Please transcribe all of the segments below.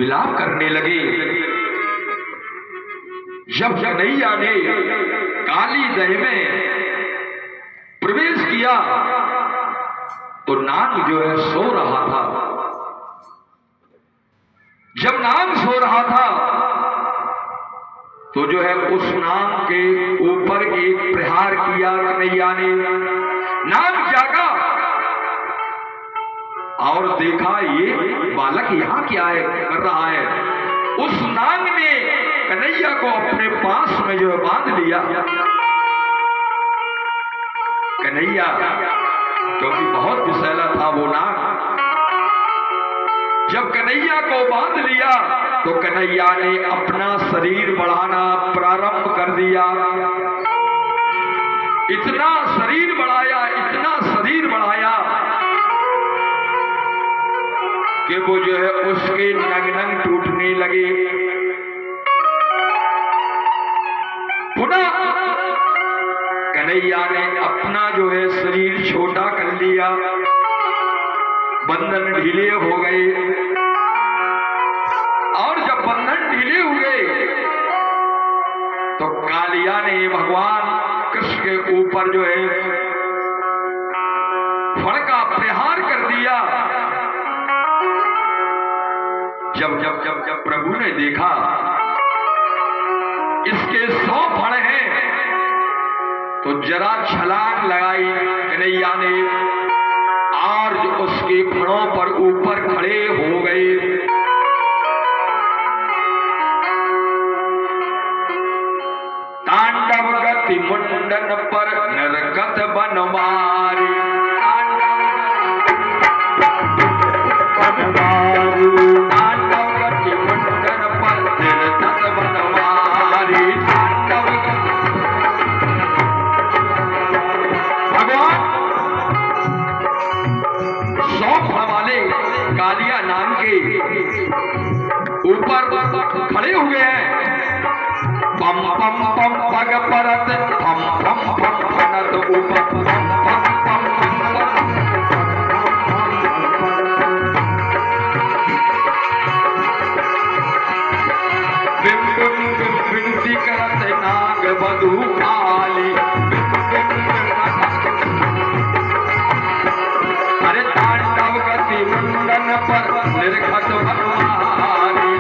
विलाप करने लगे। जब कन्हैया ने काली दह में प्रवेश किया तो नाग जो है सो रहा था। जब नाग सो रहा था तो जो है उस नाग के ऊपर एक प्रहार किया कन्हैया ने। नाग जागा और देखा ये बालक यहाँ क्या है कर रहा है। उस नाग ने कन्हैया को अपने पास में जो है बांध लिया। कन्हैया क्योंकि बहुत विषैला था वो नाग, जब कन्हैया को बांध लिया तो कन्हैया ने अपना शरीर बढ़ाना प्रारंभ कर दिया। इतना शरीर बढ़ाया, इतना शरीर बढ़ाया कि वो जो है उसके नंग नंग टूटने लगे। पुनः कन्हैया ने अपना जो है शरीर छोटा कर लिया, बंधन ढीले हो गए। और जब बंधन ढीले हुए तो कालिया ने भगवान कृष्ण के ऊपर जो है फण का प्रहार कर दिया। जब जब जब जब प्रभु ने देखा इसके 100 फण हैं तो जरा छलांग लगाई कन्हैया ने और उसके फणों पर ऊपर खड़े हो गए। तांडव गति मुंडन पर नरकत बनवारी, तांडव गति मुंडन पर नरकत बनवारी। भगवान 100 फण वाले कालिया नाम के ऊपर खड़े हुए हैं। पम पम पम पग परत पम पम पम फनत ऊपर पम पम पम बिम बिम बिम बिनती करत नाग बधू आली। अरे तांडव गति मुंडन पर निर्घट बनवारी।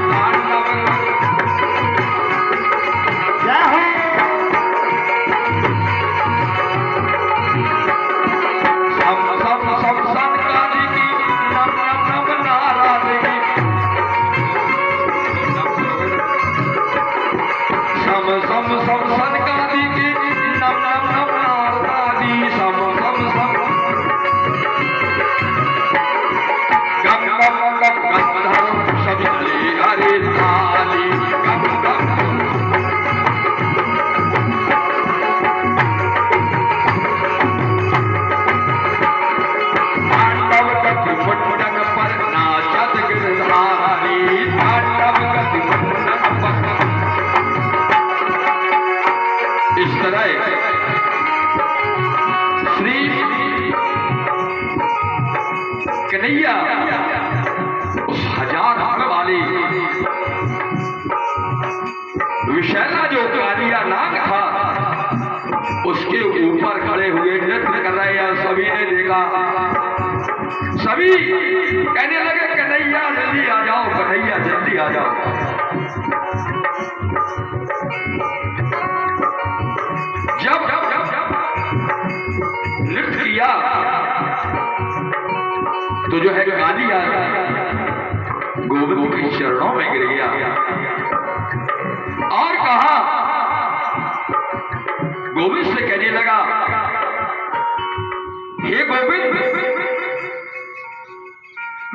इस तरह श्री कन्हैया उस 1000 फण वाली विषैला जो कालिया नाग था उसके ऊपर खड़े हुए नृत्य कर रहे हैं। सभी ने देखा, सभी कहने लगे कन्हैया जल्दी आ जाओ, कन्हैया जल्दी आ जाओ। जब जब जब जब नृत्य किया तो जो है कालिया गोविंद के चरणों में गिर गया और कहा, गोविंद से कहने लगा, हे गोविंद,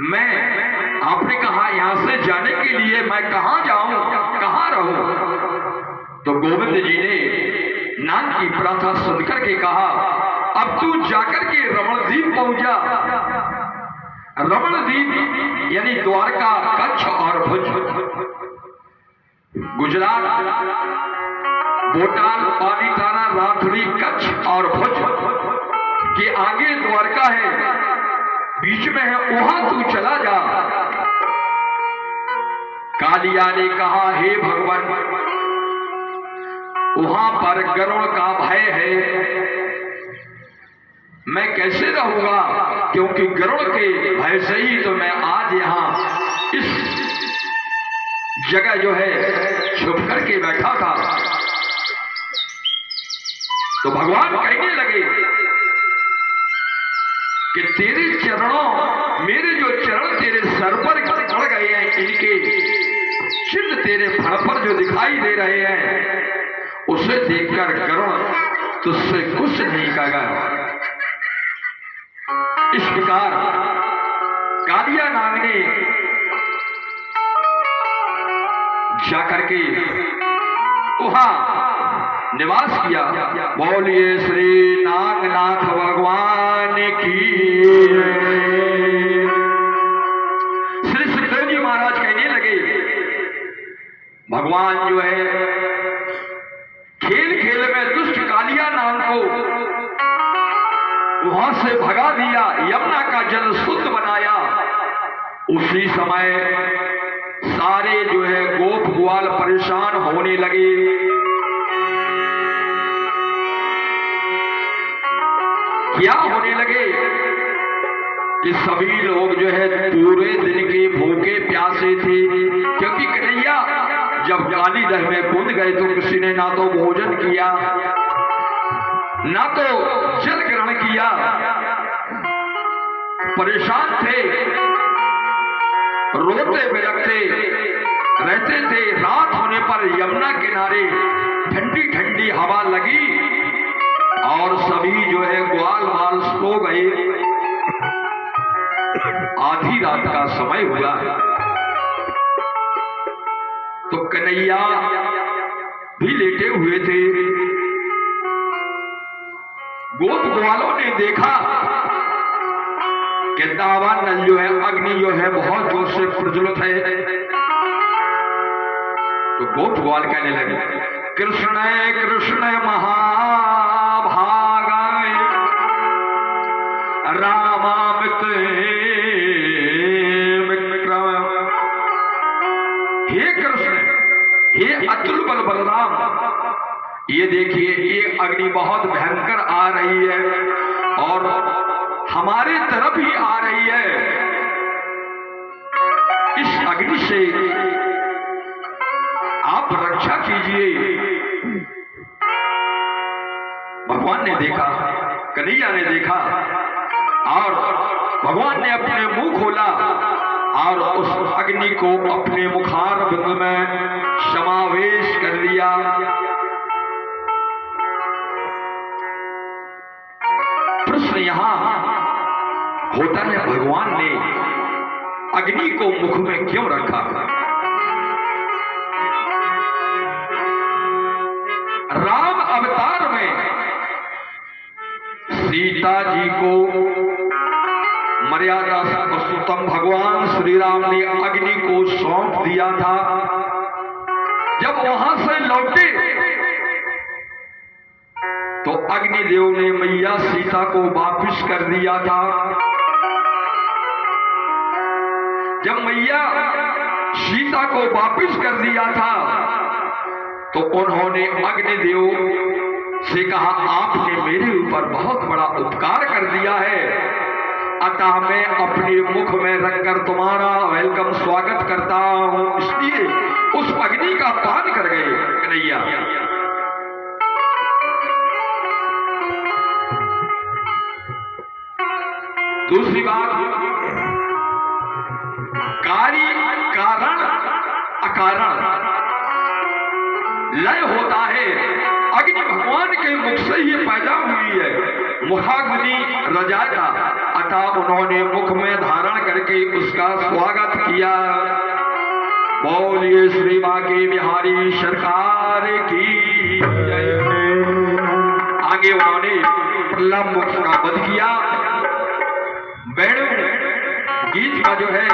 मैं आपने कहा यहां से जाने के लिए मैं कहां जाऊं, कहां रहूं। तो गोविंद जी ने नाग की प्रार्थना सुनकर के कहा, अब तू जाकर के रमणद्वीप पहुंच जा। रमणद्वीप यानी द्वारका, कच्छ और भुज, गुजरात, भोटाल, पालीताना, राथड़ी, कच्छ और भुज के आगे द्वारका है, बीच में है, वहां तू चला जा। कालिया ने कहा, हे भगवान, वहां पर गरुड़ का भय है, मैं कैसे रहूंगा, क्योंकि गरुड़ के भय से ही तो मैं आज यहां इस जगह जो है छुप करके बैठा था। तो भगवान कहने लगे कि तेरे चरणों, मेरे जो चरण तेरे सर पर पड़ गए हैं, इनके चिन्ह तेरे फड़ पर जो दिखाई दे रहे हैं, उसे देखकर गरुड़ तुझसे कुछ नहीं कहेगा। इस प्रकार कालिया नाग ने जाकर के वहां निवास किया। बोलिए श्री नागनाथ भगवान की। श्री सुखदेव जी महाराज कहने लगे, भगवान जो है खेल खेल में दुष्ट कालिया नाग को वहां से भगा दिया, यमुना का जल शुद्ध बनाया। उसी समय सारे जो है गोप ग्वाल परेशान होने लगे। क्या होने लगे कि सभी लोग जो है पूरे दिन के भूखे प्यासे थे, क्योंकि कन्हैया जब काली दह में कूद गए तो किसी ने ना तो भोजन किया ना तो जल ग्रहण किया, परेशान थे, रोते बिलखते रहते थे। रात होने पर यमुना किनारे ठंडी ठंडी हवा लगी और सभी जो है ग्वाल बाल सो गए। आधी रात का समय हुआ तो कन्हैया भी लेटे हुए थे। गोप ग्वालों ने देखा कि दावानल जो है, अग्नि जो है बहुत जोर से प्रज्वलित है। तो गोप ग्वाल कहने लगे, कृष्ण कृष्ण महाभाग रामामित विक्रम। हे कृष्ण, हे अतुल बल बलराम, ये देखिए ये अग्नि बहुत भयंकर आ रही है और हमारे तरफ ही आ रही है। इस अग्नि से आप रक्षा कीजिए। भगवान ने देखा, कन्हैया ने देखा और भगवान ने अपने मुंह खोला और उस अग्नि को अपने मुखारविंद में समावेश कर लिया। प्रश्न यहां होता है, भगवान ने अग्नि को मुख में क्यों रखा? राम अवतार में सीता जी को मर्यादा पुरुषोत्तम भगवान श्री राम ने अग्नि को सौंप दिया था। जब वहां से लौटे तो अग्निदेव ने मैया सीता को वापिस कर दिया था। जब मैया सीता को वापिस कर दिया था तो उन्होंने अग्निदेव से कहा, आपने मेरे ऊपर बहुत बड़ा उपकार कर दिया है, अतः मैं अपने मुख में रखकर तुम्हारा वेलकम स्वागत करता हूं। इसलिए उस अग्नि का पान कर गए कन्हैया। दूसरी बात, कारण अकारण लय होता है। अग्नि भगवान के मुख से ही पैदा हुई है। मुखाग्नि रजाया, अतः उन्होंने मुख में धारण करके उसका स्वागत किया। बोलिए श्री बांके बिहारी सरकार की जय। आगे उन्होंने प्रलंब का वध किया। वेणु गीत का जो है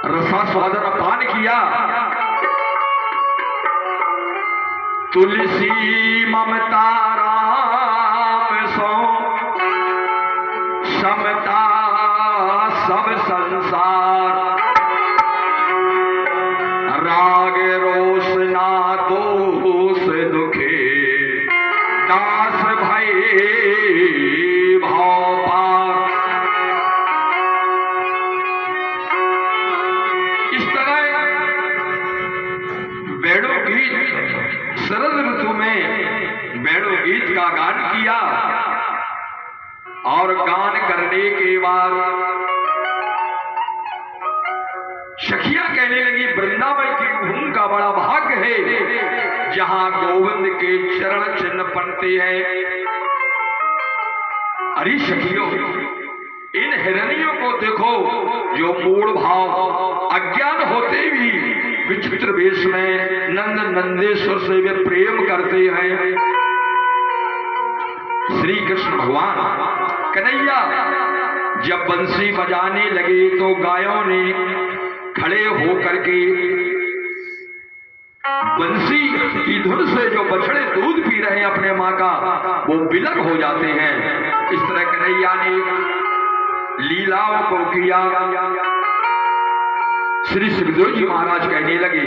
रसास्वादन पान किया। तुलसी ममता राम सो समता सब संसार। और गान करने के बाद सखियां कहने लगी, वृंदावन की भूमि का बड़ा भाग्य है जहां गोविंद के चरण चिन्ह पड़ते हैं। अरे सखियों, इन हिरणियों को देखो जो मूढ़ भाव अज्ञान होते भी विचित्र वेश में नंद नंदेश्वर से वे प्रेम करते हैं। श्री कृष्ण भगवान कन्हैया जब बंसी बजाने लगे तो गायों ने खड़े होकर के बंसी की धुन से जो बछड़े दूध पी रहे हैं अपने माँ का, वो विलग हो जाते हैं। इस तरह कन्हैया ने लीलाओं को किया। श्री सुखदेव जी महाराज कहने लगे,